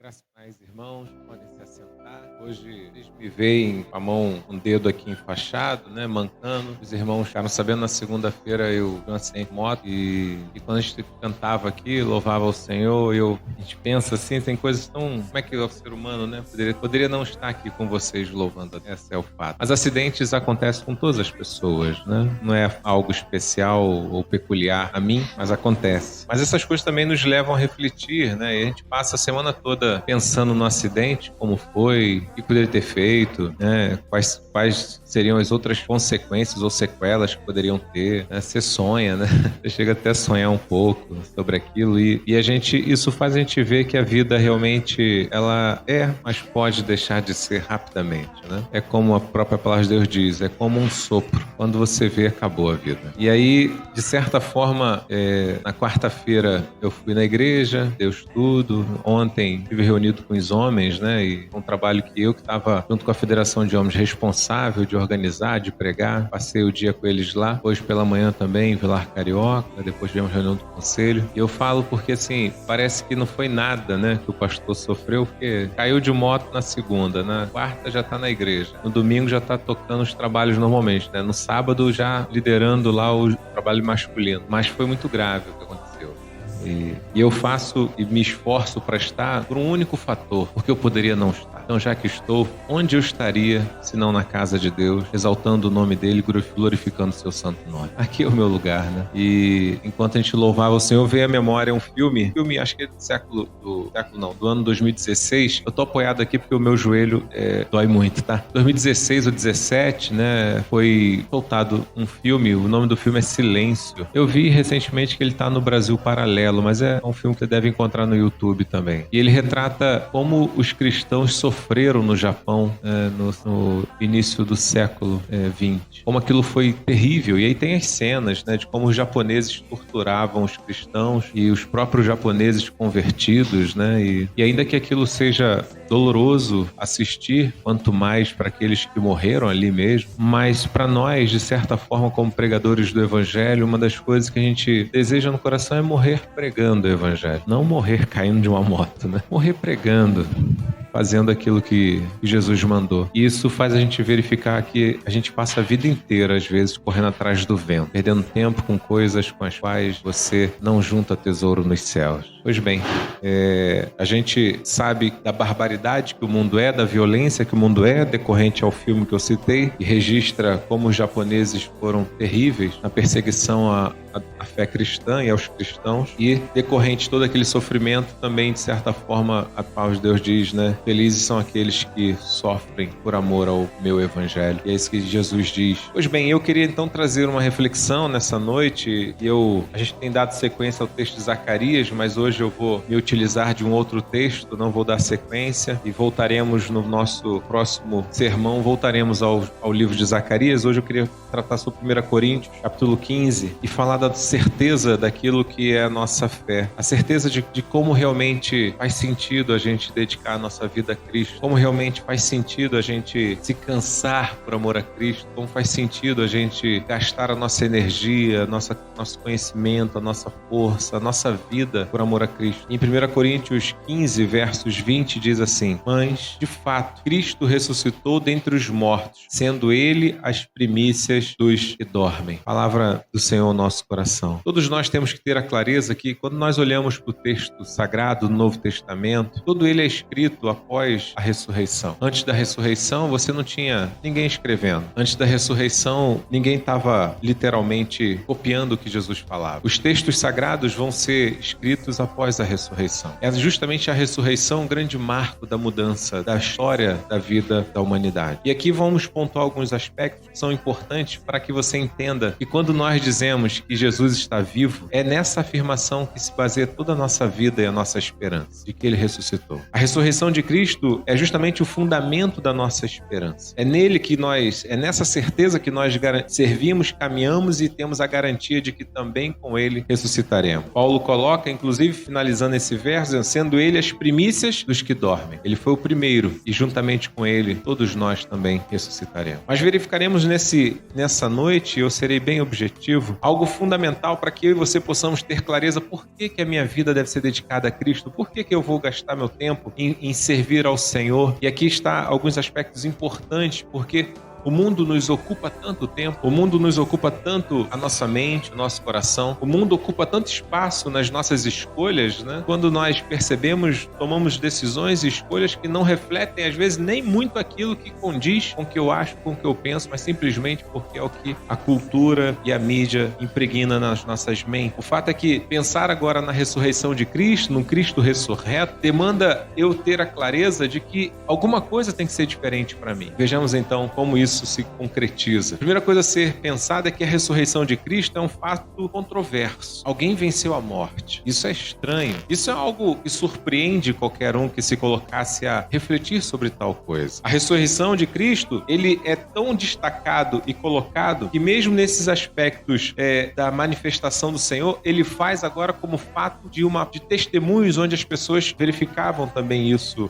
Graças a Deus, irmãos, podem se assentar. Hoje eles me veem com a mão, um dedo aqui enfaixado, né, mancando. Os irmãos ficaram sabendo, na segunda-feira eu tive um acidente de moto e quando a gente cantava aqui, louvava o Senhor, a gente pensa assim, tem coisas tão... Como é que é o ser humano, né? Poderia não estar aqui com vocês louvando, esse é o fato. Mas acidentes acontecem com todas as pessoas, né? Não é algo especial ou peculiar a mim, mas acontece. Mas essas coisas também nos levam a refletir, né? E a gente passa a semana toda pensando no acidente, como foi, o que poderia ter feito, né? Quais seriam as outras consequências ou sequelas que poderiam ter, né? Você sonha, né? Você chega até a sonhar um pouco sobre aquilo e isso faz a gente ver que a vida realmente ela é, mas pode deixar de ser rapidamente, né? É como a própria palavra de Deus diz, é como um sopro. Quando você vê, acabou a vida. E aí, de certa forma, na quarta-feira eu fui na igreja, deu estudo. Ontem estive reunido com os homens, né? E um trabalho que estava junto com a Federação de Homens responsável de organizar, de pregar. Passei o dia com eles lá. Hoje pela manhã também, em Vilar Carioca. Depois tivemos reunião do conselho. E eu falo porque, assim, parece que não foi nada, né? Que o pastor sofreu, porque caiu de moto na segunda. Na quarta já está na igreja. No domingo já está tocando os trabalhos normalmente, né? No sábado já liderando lá o trabalho masculino. Mas foi muito grave o que aconteceu. E eu faço e me esforço para estar por um único fator, porque eu poderia não estar. Então, já que estou, onde eu estaria, se não na casa de Deus, exaltando o nome dele, glorificando o seu santo nome? Aqui é o meu lugar, né? E enquanto a gente louvava o Senhor, veio à memória um filme, acho que é do ano 2016. Eu tô apoiado aqui porque o meu joelho dói muito, tá? 2016 ou 17, né? Foi soltado um filme, o nome do filme é Silêncio. Eu vi recentemente que ele tá no Brasil Paralelo, mas é um filme que você deve encontrar no YouTube também. E ele retrata como os cristãos sofreram no Japão no início do século XX. Como aquilo foi terrível. E aí tem as cenas, né, de como os japoneses torturavam os cristãos e os próprios japoneses convertidos, né? E ainda que aquilo seja doloroso assistir, quanto mais para aqueles que morreram ali mesmo, mas para nós, de certa forma, como pregadores do Evangelho, uma das coisas que a gente deseja no coração é morrer pregando o Evangelho, não morrer caindo de uma moto, né? Morrer pregando, fazendo aquilo que Jesus mandou. E isso faz a gente verificar que a gente passa a vida inteira, às vezes, correndo atrás do vento, perdendo tempo com coisas com as quais você não junta tesouro nos céus. Pois bem, a gente sabe da barbaridade que o mundo é, da violência que o mundo é, decorrente ao filme que eu citei, e registra como os japoneses foram terríveis na perseguição à fé cristã e aos cristãos, e decorrente de todo aquele sofrimento também, de certa forma, a palavra de Deus diz, né? Felizes são aqueles que sofrem por amor ao meu evangelho. E é isso que Jesus diz. Pois bem, eu queria então trazer uma reflexão nessa noite. A gente tem dado sequência ao texto de Zacarias, mas hoje eu vou me utilizar de um outro texto, não vou dar sequência, e voltaremos no nosso próximo sermão, voltaremos ao livro de Zacarias. Hoje eu queria tratar sobre 1 Coríntios, capítulo 15, e falar da certeza daquilo que é a nossa fé, a certeza de como realmente faz sentido a gente dedicar a nossa vida a Cristo, como realmente faz sentido a gente se cansar por amor a Cristo, como faz sentido a gente gastar a nossa energia, nosso conhecimento, a nossa força, a nossa vida por amor a Cristo. Em 1 Coríntios 15, versos 20, diz assim: mas, de fato, Cristo ressuscitou dentre os mortos, sendo Ele as primícias dos que dormem. Palavra do Senhor, nosso coração. Todos nós temos que ter a clareza que, quando nós olhamos para o texto sagrado do Novo Testamento, todo ele é escrito após a ressurreição. Antes da ressurreição, você não tinha ninguém escrevendo. Antes da ressurreição, ninguém estava literalmente copiando o que Jesus falava. Os textos sagrados vão ser escritos após a ressurreição. É justamente a ressurreição um grande marco da mudança da história da vida da humanidade. E aqui vamos pontuar alguns aspectos que são importantes para que você entenda que quando nós dizemos que Jesus está vivo, é nessa afirmação que se baseia toda a nossa vida e a nossa esperança, de que Ele ressuscitou. A ressurreição de Cristo é justamente o fundamento da nossa esperança. É nessa certeza que nós servimos, caminhamos e temos a garantia de que também com Ele ressuscitaremos. Paulo coloca, inclusive finalizando esse verso, sendo ele as primícias dos que dormem. Ele foi o primeiro e juntamente com ele todos nós também ressuscitaremos. Mas verificaremos nessa noite, eu serei bem objetivo, algo fundamental para que eu e você possamos ter clareza por que a minha vida deve ser dedicada a Cristo, por que eu vou gastar meu tempo em servir ao Senhor. E aqui está alguns aspectos importantes, porque o mundo nos ocupa tanto tempo, o mundo nos ocupa tanto a nossa mente, o nosso coração, o mundo ocupa tanto espaço nas nossas escolhas, né? Quando nós percebemos, tomamos decisões e escolhas que não refletem, às vezes, nem muito aquilo que condiz com o que eu acho, com o que eu penso, mas simplesmente porque é o que a cultura e a mídia impregna nas nossas mentes. O fato é que pensar agora na ressurreição de Cristo, no Cristo ressurreto, demanda eu ter a clareza de que alguma coisa tem que ser diferente para mim. Vejamos então como isso se concretiza. A primeira coisa a ser pensada é que a ressurreição de Cristo é um fato controverso. Alguém venceu a morte. Isso é estranho. Isso é algo que surpreende qualquer um que se colocasse a refletir sobre tal coisa. A ressurreição de Cristo, ele é tão destacado e colocado que mesmo nesses aspectos da manifestação do Senhor, ele faz agora como fato de testemunhos onde as pessoas verificavam também isso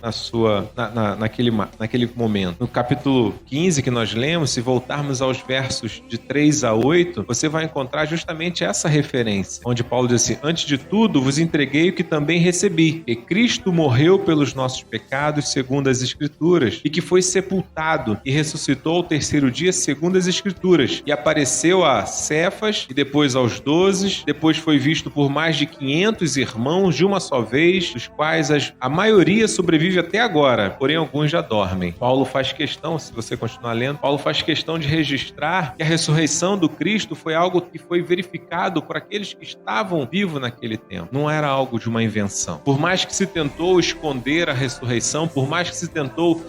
naquele momento. No capítulo 15 que nós lemos, se voltarmos aos versos de 3 a 8, você vai encontrar justamente essa referência, onde Paulo diz assim: antes de tudo vos entreguei o que também recebi, que Cristo morreu pelos nossos pecados segundo as Escrituras, e que foi sepultado e ressuscitou ao terceiro dia segundo as Escrituras, e apareceu a Cefas e depois aos 12, depois foi visto por mais de 500 irmãos de uma só vez, dos quais a maioria sobrevive até agora, porém alguns já dormem. Paulo faz questão, se você continuar lendo, Paulo faz questão de registrar que a ressurreição do Cristo foi algo que foi verificado por aqueles que estavam vivos naquele tempo. Não era algo de uma invenção. Por mais que se tentou esconder a ressurreição, por mais que se tentou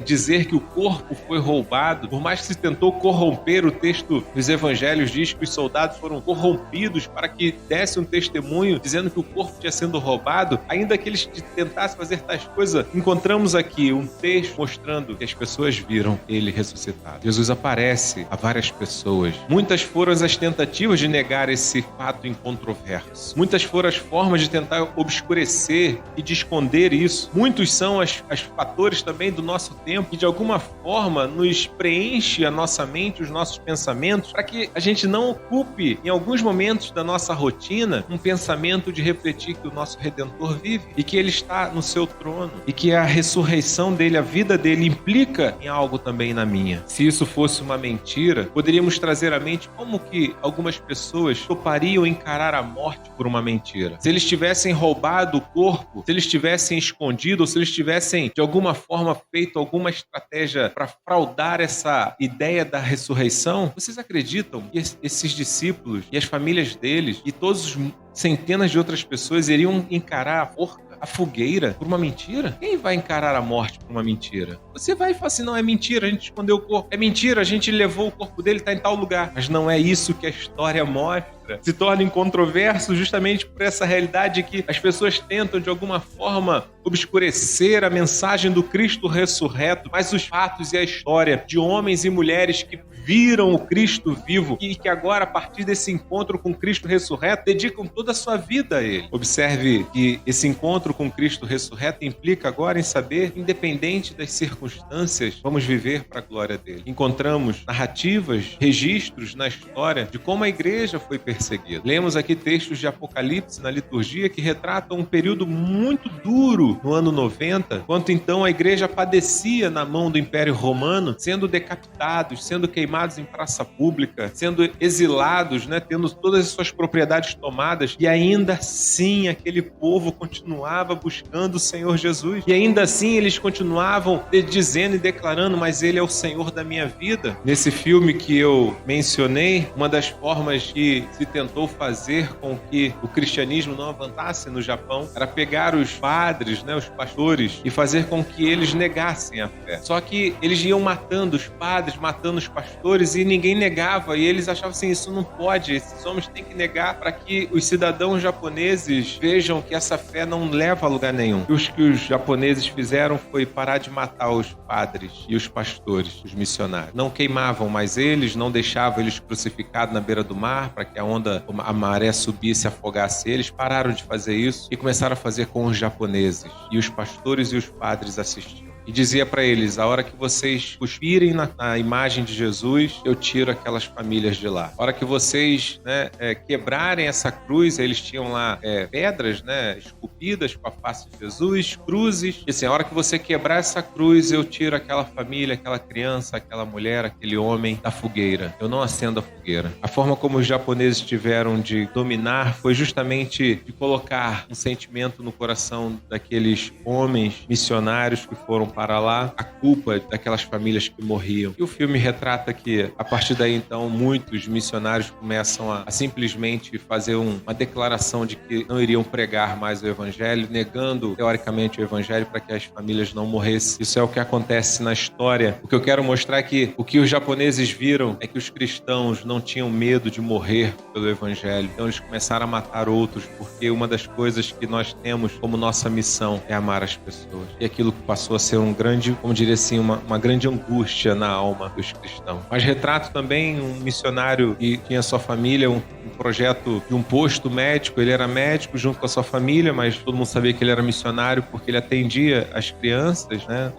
dizer que o corpo foi roubado, por mais que se tentou corromper, o texto dos evangelhos diz que os soldados foram corrompidos para que desse um testemunho dizendo que o corpo tinha sido roubado, ainda que eles tentassem fazer tais coisas, encontramos aqui um texto mostrando que as pessoas viram ele ressuscitado. Jesus aparece a várias pessoas. Muitas foram as tentativas de negar esse fato incontroverso. Muitas foram as formas de tentar obscurecer e de esconder isso. Muitos são os fatores também do nosso tempo que de alguma forma nos preenche a nossa mente, os nossos pensamentos, para que a gente não ocupe em alguns momentos da nossa rotina um pensamento de refletir que o nosso Redentor vive e que ele está no seu trono e que a ressurreição dele, a vida dele implica em algo também na minha. Se isso fosse uma mentira, poderíamos trazer à mente como que algumas pessoas topariam encarar a morte por uma mentira. Se eles tivessem roubado o corpo, se eles tivessem escondido, ou se eles tivessem de alguma forma feito alguma estratégia para fraudar essa ideia da ressurreição, vocês acreditam que esses discípulos e as famílias deles e todos os centenas de outras pessoas iriam encarar a forca, a fogueira, por uma mentira? Quem vai encarar a morte por uma mentira? Você vai e fala assim: não, é mentira, a gente escondeu o corpo. É mentira, a gente levou o corpo dele, está em tal lugar. Mas não é isso que a história mostra. Se torna incontroverso justamente por essa realidade que as pessoas tentam de alguma forma obscurecer a mensagem do Cristo ressurreto, mas os fatos e a história de homens e mulheres que viram o Cristo vivo e que agora, a partir desse encontro com Cristo ressurreto, dedicam toda a sua vida a Ele. Observe que esse encontro com Cristo ressurreto implica agora em saber, independente das circunstâncias, vamos viver para a glória dele. Encontramos narrativas, registros na história de como a igreja foi perseguida. Lemos aqui textos de Apocalipse na liturgia que retratam um período muito duro no ano 90, quando então a igreja padecia na mão do Império Romano, sendo decapitados, sendo queimados em praça pública, sendo exilados, tendo todas as suas propriedades tomadas, e ainda assim aquele povo continuava buscando o Senhor Jesus, e ainda assim eles continuavam dizendo e declarando: mas Ele é o Senhor da minha vida. Nesse filme que eu mencionei, uma das formas que se tentou fazer com que o cristianismo não avançasse no Japão era pegar os padres, os pastores, e fazer com que eles negassem a fé. Só que eles iam matando os padres, matando os pastores, e ninguém negava, e eles achavam assim: isso não pode, esses homens têm que negar para que os cidadãos japoneses vejam que essa fé não leva a lugar nenhum. E o que os japoneses fizeram foi parar de matar os padres e os pastores, os missionários. Não queimavam mais eles, não deixavam eles crucificados na beira do mar para que a onda a maré subisse e afogasse eles, pararam de fazer isso e começaram a fazer com os japoneses. E os pastores e os padres assistiam. E dizia para eles: a hora que vocês cuspirem na imagem de Jesus, eu tiro aquelas famílias de lá. A hora que vocês quebrarem essa cruz, eles tinham lá pedras esculpidas com a face de Jesus, cruzes. E assim, a hora que você quebrar essa cruz, eu tiro aquela família, aquela criança, aquela mulher, aquele homem da fogueira. Eu não acendo a fogueira. A forma como os japoneses tiveram de dominar foi justamente de colocar um sentimento no coração daqueles homens missionários que foram para lá, a culpa daquelas famílias que morriam. E o filme retrata que, a partir daí, então, muitos missionários começam a simplesmente fazer uma declaração de que não iriam pregar mais o evangelho, negando, teoricamente, o evangelho para que as famílias não morressem. Isso é o que acontece na história. O que eu quero mostrar é que o que os japoneses viram é que os cristãos não tinham medo de morrer pelo evangelho. Então, eles começaram a matar outros, porque uma das coisas que nós temos como nossa missão é amar as pessoas. E aquilo que passou a ser um grande, como diria assim, uma grande angústia na alma dos cristãos. Mas retrato também um missionário que tinha sua família, um projeto de um posto médico. Ele era médico junto com a sua família, mas todo mundo sabia que ele era missionário porque ele atendia as crianças, né?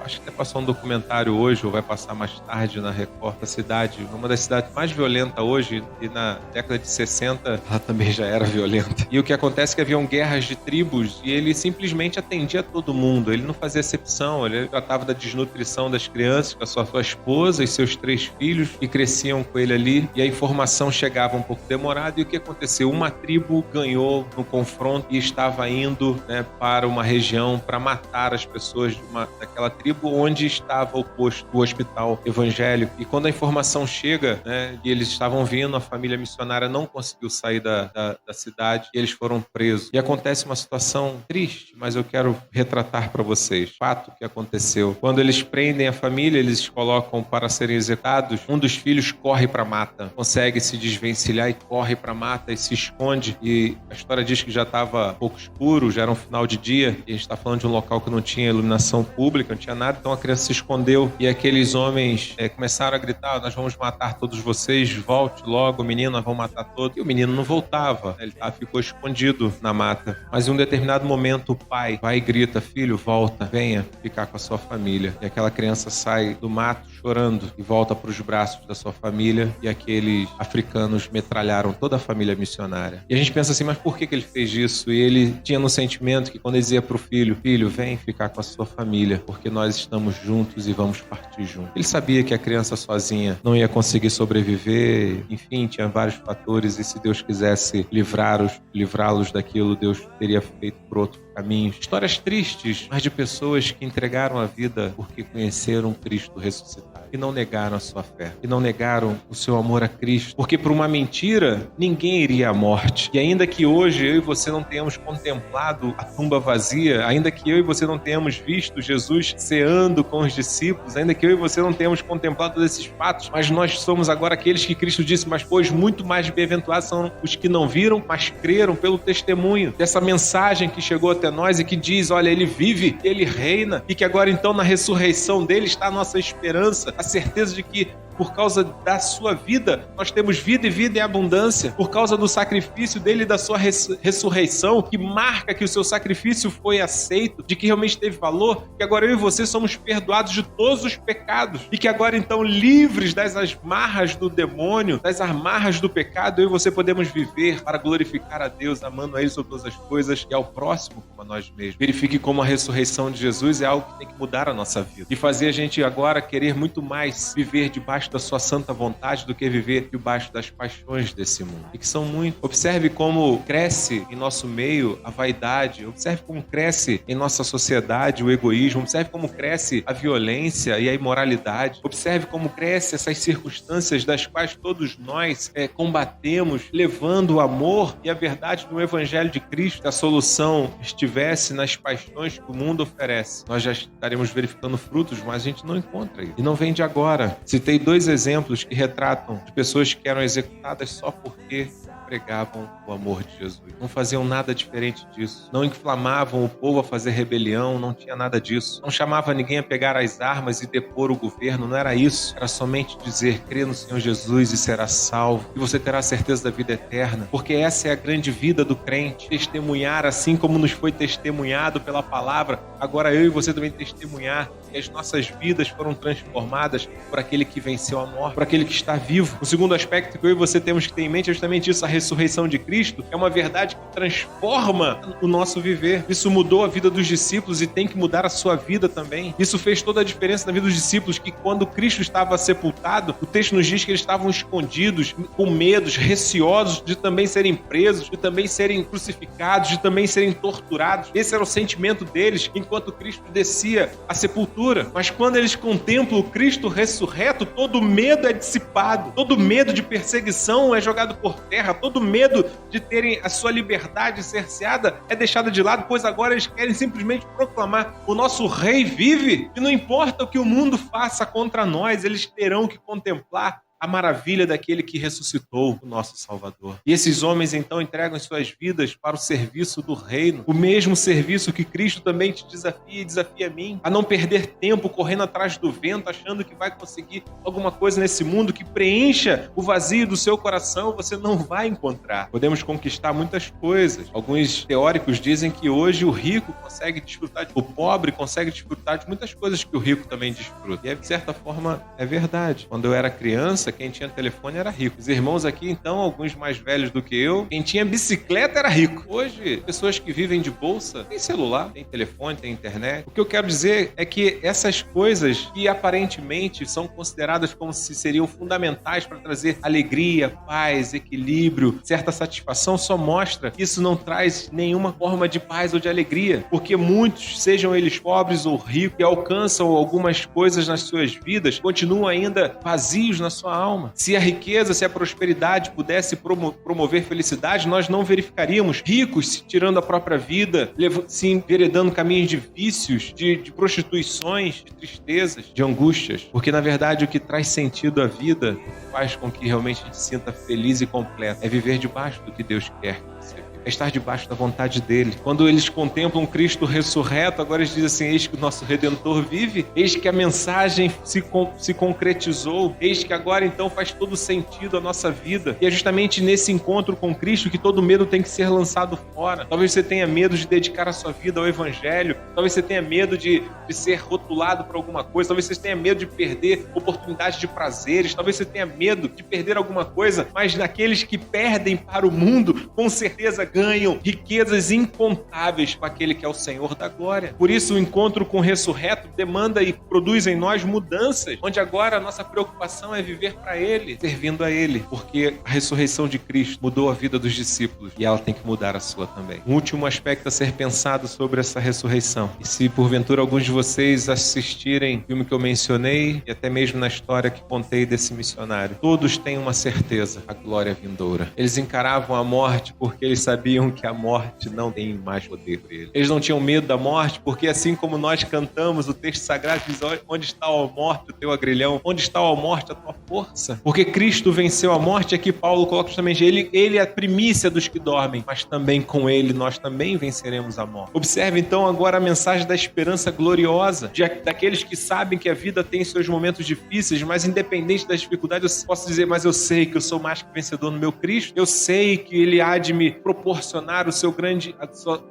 Acho que até passou um documentário hoje, ou vai passar mais tarde na Record da cidade, uma das cidades mais violentas hoje, e na década de 60 ela também já era violenta. E o que acontece é que haviam guerras de tribos e ele simplesmente atendia todo mundo, ele não fazia exceção, ele tratava da desnutrição das crianças, com a sua esposa e seus 3 filhos que cresciam com ele ali, e a informação chegava um pouco demorada. E o que aconteceu? Uma tribo ganhou no confronto e estava indo para uma região para matar as pessoas daquela tribo onde estava o posto, o hospital evangélico. E quando a informação chega, e eles estavam vindo, a família missionária não conseguiu sair da cidade e eles foram presos. E acontece uma situação triste, mas eu quero retratar para vocês o fato que aconteceu. Quando eles prendem a família, eles colocam para serem executados, um dos filhos corre para a mata, consegue se desvencilhar e corre para a mata e se esconde. E a história diz que já estava um pouco escuro, já era um final de dia, e a gente está falando de um local que não tinha iluminação pública, não tinha nada, então a criança se escondeu e aqueles homens começaram a gritar: nós vamos matar todos vocês, volte logo, menino, nós vamos matar todos. E o menino não voltava, ele ficou escondido na mata. Mas em um determinado momento o pai vai e grita: filho, volta, venha ficar com a sua família. E aquela criança sai do mato chorando e volta para os braços da sua família, e aqueles africanos metralharam toda a família missionária. E a gente pensa assim: mas por que ele fez isso? E ele tinha no sentimento que quando ele dizia para o filho: filho, vem ficar com a sua família, porque nós estamos juntos e vamos partir juntos. Ele sabia que a criança sozinha não ia conseguir sobreviver, enfim, tinha vários fatores, e se Deus quisesse livrá-los daquilo, Deus teria feito por outro caminho. Histórias tristes, mas de pessoas que entregaram a vida porque conheceram Cristo ressuscitado, que não negaram a sua fé, que não negaram o seu amor a Cristo, porque por uma mentira ninguém iria à morte. E ainda que hoje eu e você não tenhamos contemplado a tumba vazia, ainda que eu e você não tenhamos visto Jesus ceando com os discípulos, ainda que eu e você não tenhamos contemplado todos esses fatos, mas nós somos agora aqueles que Cristo disse: mas pois muito mais bem-aventurados são os que não viram, mas creram pelo testemunho dessa mensagem que chegou até nós e que diz: olha, ele vive, ele reina, e que agora então na ressurreição dele está a nossa esperança, a certeza de que por causa da sua vida, nós temos vida e vida em abundância. Por causa do sacrifício dele e da sua ressurreição, que marca que o seu sacrifício foi aceito, de que realmente teve valor, que agora eu e você somos perdoados de todos os pecados. E que agora, então, livres das amarras do demônio, das amarras do pecado, eu e você podemos viver para glorificar a Deus, amando a Ele sobre todas as coisas e ao próximo como a nós mesmos. Verifique como a ressurreição de Jesus é algo que tem que mudar a nossa vida. E fazer a gente agora querer muito mais viver debaixo da sua santa vontade do que viver debaixo das paixões desse mundo. E que são muito. Observe como cresce em nosso meio a vaidade, observe como cresce em nossa sociedade o egoísmo, observe como cresce a violência e a imoralidade, observe como cresce essas circunstâncias das quais todos nós combatemos, levando o amor e a verdade do Evangelho de Cristo. Se a solução estivesse nas paixões que o mundo oferece, nós já estaremos verificando frutos, mas a gente não encontra isso. E não vem de agora. Citei 2 exemplos que retratam de pessoas que eram executadas só porque pregavam o amor de Jesus. Não faziam nada diferente disso. Não inflamavam o povo a fazer rebelião, não tinha nada disso. Não chamava ninguém a pegar as armas e depor o governo, não era isso. Era somente dizer, crê no Senhor Jesus e será salvo. E você terá a certeza da vida eterna. Porque essa é a grande vida do crente. Testemunhar assim como nos foi testemunhado pela palavra. Agora eu e você também testemunhar que as nossas vidas foram transformadas por aquele que venceu a morte, por aquele que está vivo. O segundo aspecto que eu e você temos que ter em mente é justamente isso, a ressurreição de Cristo é uma verdade que transforma o nosso viver. Isso mudou a vida dos discípulos e tem que mudar a sua vida também. Isso fez toda a diferença na vida dos discípulos, que quando Cristo estava sepultado, o texto nos diz que eles estavam escondidos, com medos, receosos de também serem presos, de também serem crucificados, de também serem torturados. Esse era o sentimento deles, enquanto Cristo descia à sepultura. Mas quando eles contemplam o Cristo ressurreto, todo medo é dissipado, todo medo de perseguição é jogado por terra, todo medo de terem a sua liberdade cerceada é deixado de lado, pois agora eles querem simplesmente proclamar: o nosso rei vive, e não importa o que o mundo faça contra nós, eles terão que contemplar a maravilha daquele que ressuscitou, o nosso Salvador. E esses homens então entregam as suas vidas para o serviço do reino, o mesmo serviço que Cristo também te desafia e desafia a mim, a não perder tempo correndo atrás do vento, achando que vai conseguir alguma coisa nesse mundo que preencha o vazio do seu coração. Você não vai encontrar. Podemos conquistar muitas coisas. Alguns teóricos dizem que hoje o rico consegue desfrutar, o pobre consegue desfrutar de muitas coisas que o rico também desfruta. E de certa forma é verdade. Quando eu era criança, quem tinha telefone era rico. Os irmãos aqui, então, alguns mais velhos do que eu, quem tinha bicicleta era rico. Hoje, pessoas que vivem de bolsa têm celular, têm telefone, têm internet. O que eu quero dizer é que essas coisas que aparentemente são consideradas como se seriam fundamentais para trazer alegria, paz, equilíbrio, certa satisfação, só mostra que isso não traz nenhuma forma de paz ou de alegria. Porque muitos, sejam eles pobres ou ricos, que alcançam algumas coisas nas suas vidas, continuam ainda vazios na sua alma. Se a riqueza, se a prosperidade pudesse promover felicidade, nós não verificaríamos ricos se tirando a própria vida, se enveredando caminhos de vícios, de prostituições, de tristezas, de angústias. Porque, na verdade, o que traz sentido à vida, faz com que realmente a gente se sinta feliz e completo, é viver debaixo do que Deus quer que você viva. É estar debaixo da vontade dele. Quando eles contemplam Cristo ressurreto, agora eles dizem assim: eis que o nosso Redentor vive, eis que a mensagem se concretizou, eis que agora então faz todo sentido a nossa vida. E é justamente nesse encontro com Cristo que todo medo tem que ser lançado fora. Talvez você tenha medo de dedicar a sua vida ao Evangelho, talvez você tenha medo de ser rotulado por alguma coisa, talvez você tenha medo de perder oportunidades de prazeres, talvez você tenha medo de perder alguma coisa, mas naqueles que perdem para o mundo, com certeza ganham riquezas incontáveis com aquele que é o Senhor da glória. Por isso o encontro com o ressurreto demanda e produz em nós mudanças, onde agora a nossa preocupação é viver para Ele, servindo a Ele, porque a ressurreição de Cristo mudou a vida dos discípulos e ela tem que mudar a sua também. Um último aspecto a ser pensado sobre essa ressurreição, e se porventura alguns de vocês assistirem o filme que eu mencionei e até mesmo na história que contei desse missionário, todos têm uma certeza: a glória vindoura. Eles encaravam a morte porque eles sabiam que a morte não tem mais poder por eles. Eles não tinham medo da morte porque, assim como nós cantamos, o texto sagrado diz: onde está a morte, o teu agrilhão? Onde está a morte, a tua força? Porque Cristo venceu a morte. Aqui Paulo coloca justamente ele é a primícia dos que dormem, mas também com ele nós também venceremos a morte. Observe então agora a mensagem da esperança gloriosa, daqueles que sabem que a vida tem seus momentos difíceis, mas independente das dificuldades, eu posso dizer: mas eu sei que eu sou mais que vencedor no meu Cristo, eu sei que ele há de me proporcionar a sua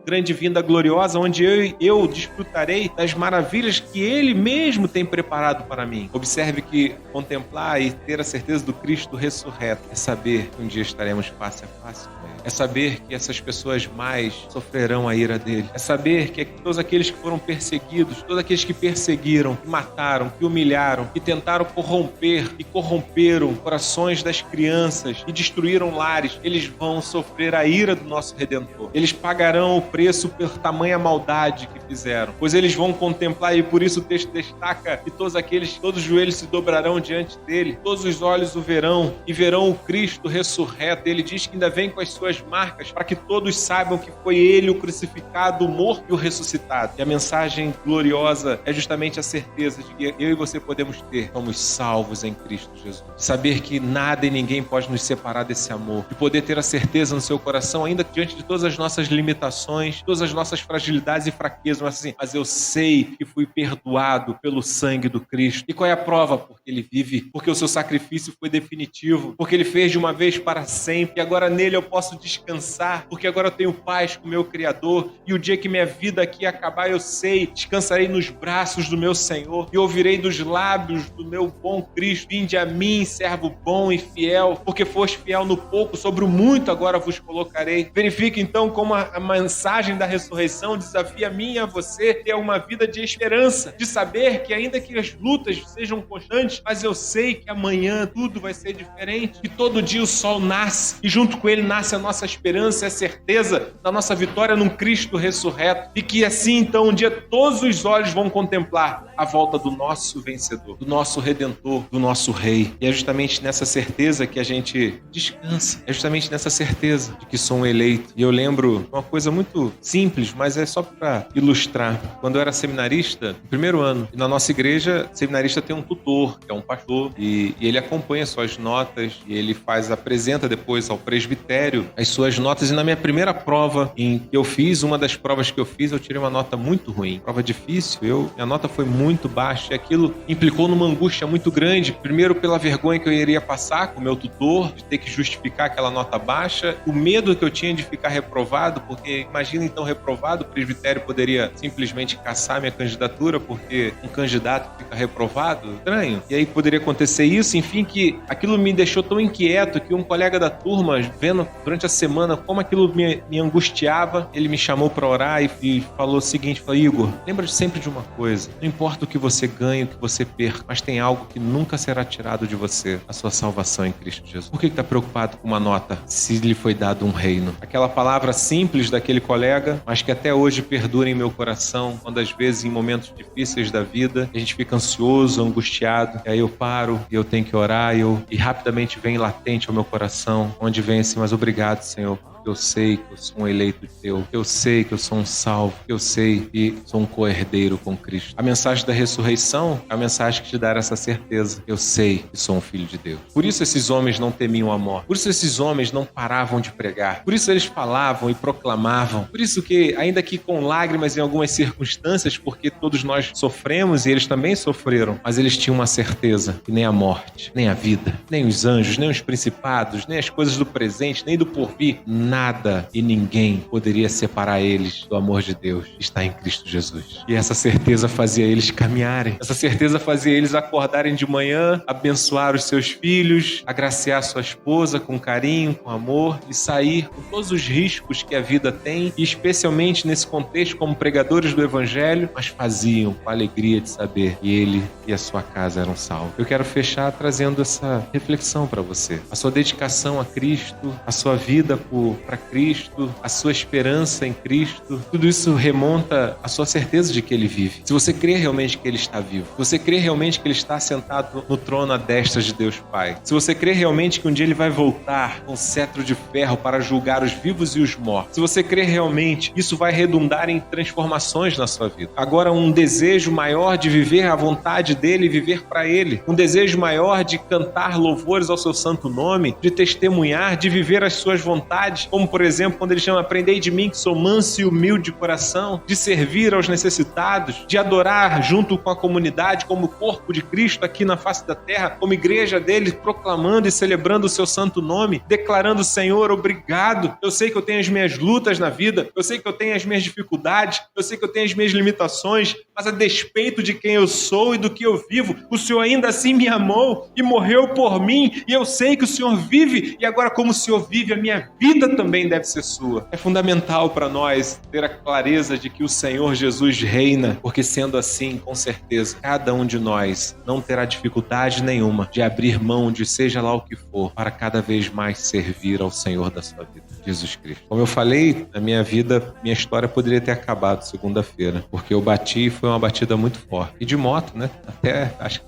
grande vinda gloriosa, onde eu desfrutarei das maravilhas que ele mesmo tem preparado para mim. Observe que contemplar e ter a certeza do Cristo ressurreto é saber que um dia estaremos face a face com ele. É saber que essas pessoas mais sofrerão a ira dele. É saber que todos aqueles que foram perseguidos, todos aqueles que perseguiram, que mataram, que humilharam, que tentaram corromper e corromperam corações das crianças e destruíram lares, eles vão sofrer a ira do nosso Redentor. Eles pagarão o preço por tamanha maldade que fizeram. Pois eles vão contemplar, e por isso o texto destaca que todos os joelhos se dobrarão diante dele, todos os olhos o verão, e verão o Cristo ressurreto. Ele diz que ainda vem com as suas marcas, para que todos saibam que foi ele o crucificado, o morto e o ressuscitado. E a mensagem gloriosa é justamente a certeza de que eu e você podemos ter, somos salvos em Cristo Jesus. Saber que nada e ninguém pode nos separar desse amor, de poder ter a certeza no seu coração, ainda diante de todas as nossas limitações, todas as nossas fragilidades e fraquezas, mas eu sei que fui perdoado pelo sangue do Cristo. E qual é a prova? Porque ele vive, porque o seu sacrifício foi definitivo, porque ele fez de uma vez para sempre, e agora nele eu posso descansar, porque agora eu tenho paz com o meu Criador, e o dia que minha vida aqui acabar, eu sei, descansarei nos braços do meu Senhor, e ouvirei dos lábios do meu bom Cristo: vinde a mim, servo bom e fiel, porque foste fiel no pouco, sobre o muito agora vos colocarei. Verifique então como a mensagem da ressurreição desafia a mim e a você ter uma vida de esperança, de saber que ainda que as lutas sejam constantes, mas eu sei que amanhã tudo vai ser diferente, que todo dia o sol nasce, e junto com ele nasce a nossa esperança e a certeza da nossa vitória num Cristo ressurreto, e que assim então um dia todos os olhos vão contemplar a volta do nosso vencedor, do nosso Redentor, do nosso Rei. E é justamente nessa certeza que a gente descansa, é justamente nessa certeza de que sou um eleito. E eu lembro uma coisa muito simples, mas é só para ilustrar. Quando eu era seminarista, no primeiro ano, na nossa igreja, seminarista tem um tutor, que é um pastor, e ele acompanha suas notas, e ele apresenta depois ao presbitério as suas notas. E na minha primeira prova em que eu fiz, uma das provas que eu fiz, eu tirei uma nota muito ruim. Prova difícil, minha nota foi muito baixa, e aquilo implicou numa angústia muito grande. Primeiro pela vergonha que eu iria passar com o meu tutor, de ter que justificar aquela nota baixa, o medo que eu tinha de ficar reprovado, porque imagina então reprovado, o presbitério poderia simplesmente cassar minha candidatura, porque um candidato fica reprovado, estranho. E aí poderia acontecer isso, enfim, que aquilo me deixou tão inquieto que um colega da turma, vendo durante a semana como aquilo me angustiava, ele me chamou para orar e falou o seguinte: falou: Igor, lembra sempre de uma coisa, não importa o que você ganhe, o que você perca, mas tem algo que nunca será tirado de você, a sua salvação em Cristo Jesus. Por que está preocupado com uma nota se lhe foi dado um reino? Aquela palavra simples daquele colega, mas que até hoje perdura em meu coração, quando às vezes em momentos difíceis da vida a gente fica ansioso, angustiado, e aí eu paro e eu tenho que orar, e rapidamente vem latente ao meu coração, onde vem assim: mas obrigado, Senhor, eu sei que eu sou um eleito teu, eu sei que eu sou um salvo, eu sei que sou um co-herdeiro com Cristo. A mensagem da ressurreição é a mensagem que te dá essa certeza: eu sei que sou um filho de Deus. Por isso esses homens não temiam a morte, por isso esses homens não paravam de pregar, por isso eles falavam e proclamavam, por isso que, ainda que com lágrimas em algumas circunstâncias, porque todos nós sofremos e eles também sofreram, mas eles tinham uma certeza que nem a morte, nem a vida, nem os anjos, nem os principados, nem as coisas do presente, nem do porvir, nada e ninguém poderia separar eles do amor de Deus que está em Cristo Jesus. E essa certeza fazia eles caminharem, essa certeza fazia eles acordarem de manhã, abençoar os seus filhos, agraciar sua esposa com carinho, com amor, e sair com todos os riscos que a vida tem, e especialmente nesse contexto como pregadores do Evangelho, mas faziam com a alegria de saber que ele e a sua casa eram salvos. Eu quero fechar trazendo essa reflexão para você. A sua dedicação a Cristo, a sua vida para Cristo, a sua esperança em Cristo, tudo isso remonta à sua certeza de que Ele vive. Se você crê realmente que Ele está vivo, se você crê realmente que Ele está sentado no trono à destra de Deus Pai, se você crê realmente que um dia Ele vai voltar com cetro de ferro para julgar os vivos e os mortos, se você crê realmente, isso vai redundar em transformações na sua vida. Agora, um desejo maior de viver a vontade dEle e viver para Ele, um desejo maior de cantar louvores ao seu santo nome, de testemunhar, de viver as suas vontades, como por exemplo quando ele chama: aprendei de mim que sou manso e humilde de coração, de servir aos necessitados, de adorar junto com a comunidade como corpo de Cristo aqui na face da terra, como igreja dele, proclamando e celebrando o seu santo nome, declarando: Senhor, obrigado, eu sei que eu tenho as minhas lutas na vida, eu sei que eu tenho as minhas dificuldades, eu sei que eu tenho as minhas limitações, mas a despeito de quem eu sou e do que eu vivo, o Senhor ainda assim me amou e morreu por mim, e eu sei que o Senhor vive, e agora como o Senhor vive, a minha vida também deve ser sua. É fundamental para nós ter a clareza de que o Senhor Jesus reina, porque sendo assim, com certeza, cada um de nós não terá dificuldade nenhuma de abrir mão de seja lá o que for, para cada vez mais servir ao Senhor da sua vida. Jesus Cristo. Como eu falei, na minha vida, minha história poderia ter acabado segunda-feira, porque eu bati e foi uma batida muito forte. E de moto, né?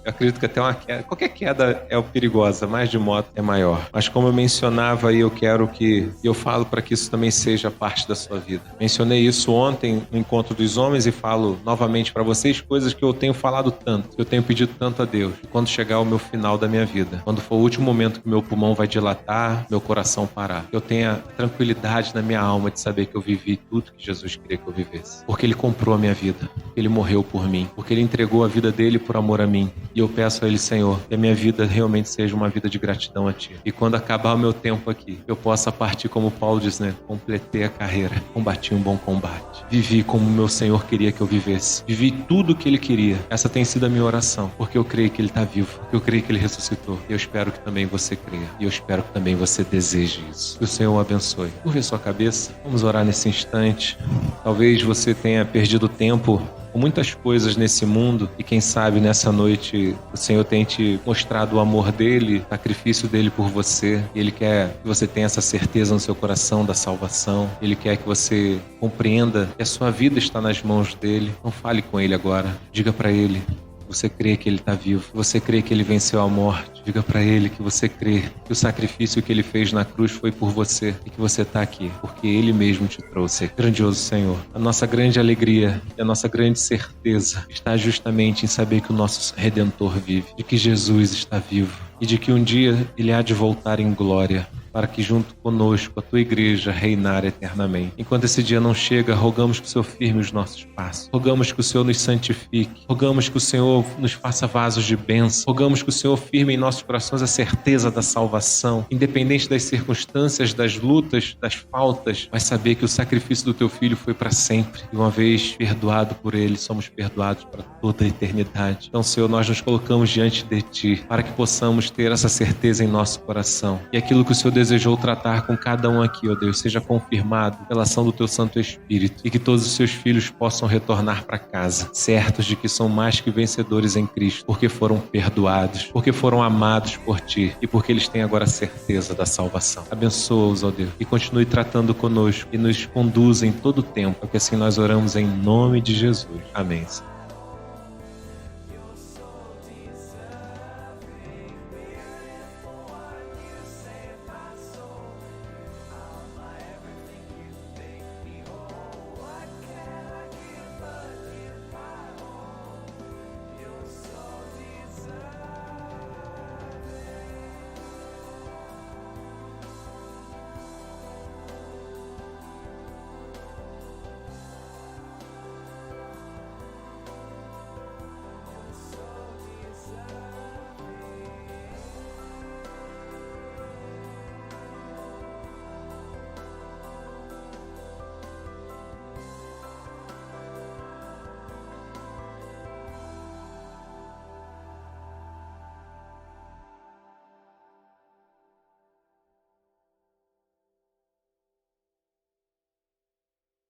Acredito que até uma queda, qualquer queda é perigosa, mas de moto é maior. Mas como eu mencionava aí, eu falo para que isso também seja parte da sua vida. Mencionei isso ontem no Encontro dos Homens e falo novamente para vocês coisas que eu tenho falado tanto, que eu tenho pedido tanto a Deus. E quando chegar o meu final da minha vida, quando for o último momento que meu pulmão vai dilatar, meu coração parar, eu tenha tranquilidade na minha alma de saber que eu vivi tudo que Jesus queria que eu vivesse. Porque Ele comprou a minha vida, porque Ele morreu por mim, porque Ele entregou a vida dele por amor a mim. E eu peço a Ele, Senhor, que a minha vida realmente seja uma vida de gratidão a Ti. E quando acabar o meu tempo aqui, eu possa partir como Paulo diz, né? Completei a carreira, combati um bom combate. Vivi como meu Senhor queria que eu vivesse. Vivi tudo o que Ele queria. Essa tem sido a minha oração, porque eu creio que Ele está vivo, porque eu creio que Ele ressuscitou. E eu espero que também você creia. E eu espero que também você deseje isso. Que o Senhor o abençoe. Curve a sua cabeça. Vamos orar nesse instante. Talvez você tenha perdido tempo com muitas coisas nesse mundo e quem sabe nessa noite o Senhor tenha te mostrado o amor dele, o sacrifício dele por você. Ele quer que você tenha essa certeza no seu coração da salvação. Ele quer que você compreenda que a sua vida está nas mãos dele. Não fale com ele agora. Diga para ele. Você crê que Ele está vivo, você crê que Ele venceu a morte. Diga para Ele que você crê que o sacrifício que Ele fez na cruz foi por você e que você está aqui, porque Ele mesmo te trouxe. Grandioso Senhor, a nossa grande alegria e a nossa grande certeza está justamente em saber que o nosso Redentor vive, de que Jesus está vivo e de que um dia Ele há de voltar em glória, para que junto conosco a tua igreja reinar eternamente. Enquanto esse dia não chega, rogamos que o Senhor firme os nossos passos. Rogamos que o Senhor nos santifique. Rogamos que o Senhor nos faça vasos de bênção. Rogamos que o Senhor firme em nossos corações a certeza da salvação, independente das circunstâncias, das lutas, das faltas, mas saber que o sacrifício do teu Filho foi para sempre. E uma vez perdoado por Ele, somos perdoados para toda a eternidade. Então, Senhor, nós nos colocamos diante de Ti, para que possamos ter essa certeza em nosso coração. E aquilo que o Senhor desejou tratar com cada um aqui, ó Deus, seja confirmado pela ação do Teu Santo Espírito e que todos os Seus filhos possam retornar para casa, certos de que são mais que vencedores em Cristo, porque foram perdoados, porque foram amados por Ti e porque eles têm agora a certeza da salvação. Abençoa-os, ó Deus, e continue tratando conosco e nos conduza em todo o tempo, porque assim nós oramos em nome de Jesus. Amém.